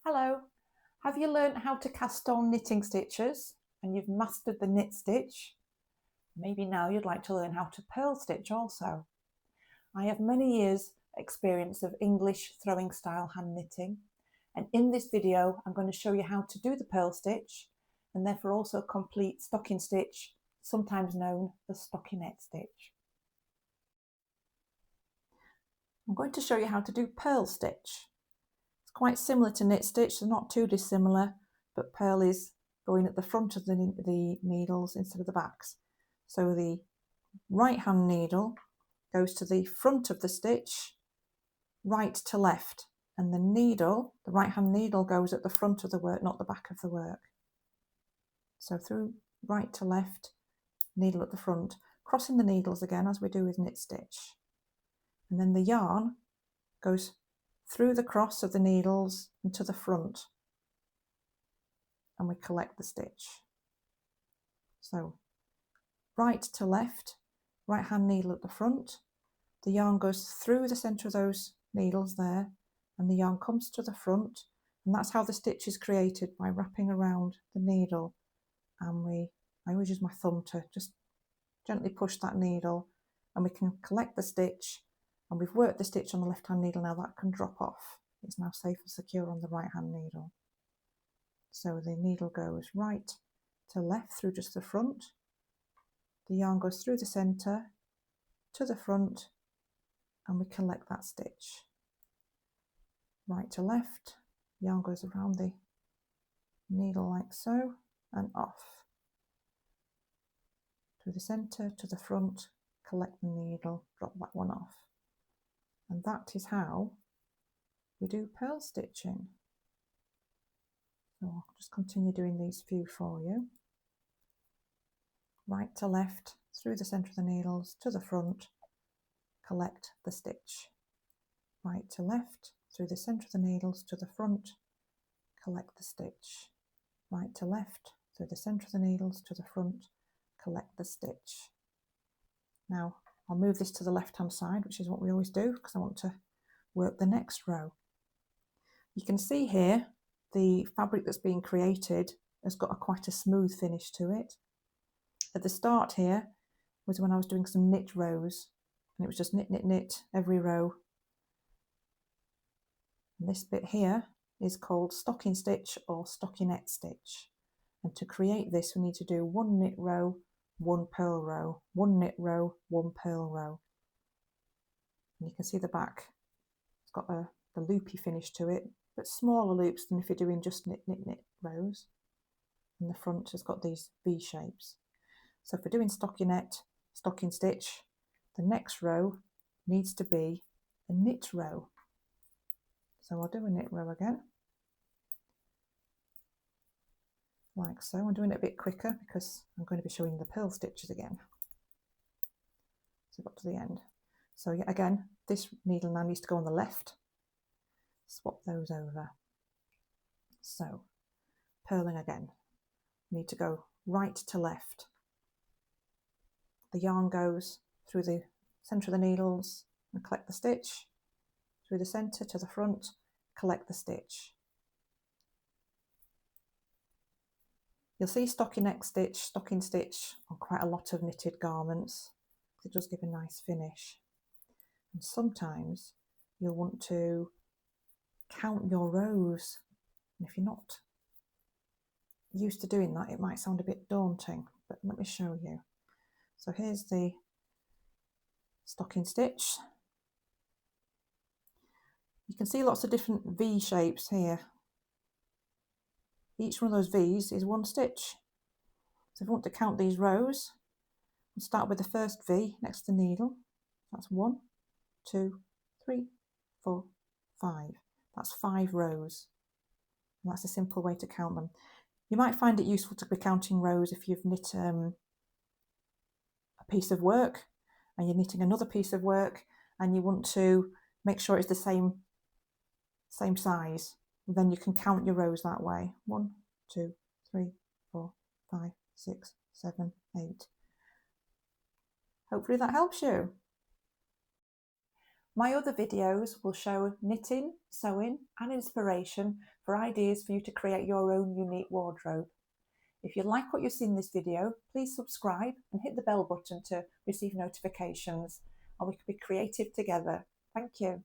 Hello, have you learnt how to cast on knitting stitches and you've mastered the knit stitch? Maybe now you'd like to learn how to purl stitch also. I have many years experience of English throwing style hand knitting, and in this video I'm going to show you how to do the purl stitch and therefore also complete stocking stitch, sometimes known as stockinette stitch. I'm going to show you how to do purl stitch. Quite similar to knit stitch, they're not too dissimilar, but purl is going at the front of the needles instead of the backs. So the right hand needle goes to the front of the stitch, right to left, and the needle, the right hand needle, goes at the front of the work, not the back of the work. So through right to left, needle at the front, crossing the needles again as we do with knit stitch. And then the yarn goes through the cross of the needles and to the front, and we collect the stitch. So right to left, right hand needle at the front, the yarn goes through the centre of those needles there, and the yarn comes to the front, and that's how the stitch is created, by wrapping around the needle. And I always use my thumb to just gently push that needle, and we can collect the stitch. And we've worked the stitch on the left hand needle, now that can drop off. It's now safe and secure on the right hand needle. So the needle goes right to left through just the front. The yarn goes through the centre to the front, and we collect that stitch. Right to left, yarn goes around the needle like so and off. Through the centre to the front, collect the needle, drop that one off. And that is how we do purl stitching. So I'll just continue doing these few for you. Right to left, through the centre of the needles, to the front, collect the stitch. Right to left, through the centre of the needles, to the front, collect the stitch. Right to left, through the centre of the needles, to the front, collect the stitch. Now I'll move this to the left hand side, which is what we always do, because I want to work the next row. You can see here the fabric that's being created has got quite a smooth finish to it. At the start here was when I was doing some knit rows, and it was just knit, knit, knit every row. And this bit here is called stocking stitch or stockinette stitch. And to create this, we need to do one knit row, one purl row, one knit row, one purl row. And you can see the back, it's got the loopy finish to it, but smaller loops than if you're doing just knit, knit, knit rows. And the front has got these V shapes. So if we're doing stockinette, stocking stitch, the next row needs to be a knit row. So I'll do a knit row again, like so. I'm doing it a bit quicker because I'm going to be showing the purl stitches again. So I've got to the end. So again, this needle now needs to go on the left. Swap those over. So purling again, we need to go right to left. The yarn goes through the centre of the needles and collect the stitch. Through the centre to the front, collect the stitch. You'll see stockinette stitch, stocking stitch on quite a lot of knitted garments. It does give a nice finish. And sometimes you'll want to count your rows. And if you're not used to doing that, it might sound a bit daunting, but let me show you. So here's the stocking stitch. You can see lots of different V shapes here. Each one of those V's is one stitch. So if you want to count these rows, we'll start with the first V next to the needle. That's 1, 2, 3, 4, 5. That's 5 rows. And that's a simple way to count them. You might find it useful to be counting rows if you've knit a piece of work and you're knitting another piece of work and you want to make sure it's the same size. Then you can count your rows that way. 1, 2, 3, 4, 5, 6, 7, 8. Hopefully that helps you. My other videos will show knitting, sewing and inspiration for ideas for you to create your own unique wardrobe. If you like what you see in this video, please subscribe and hit the bell button to receive notifications, and we can be creative together. Thank you.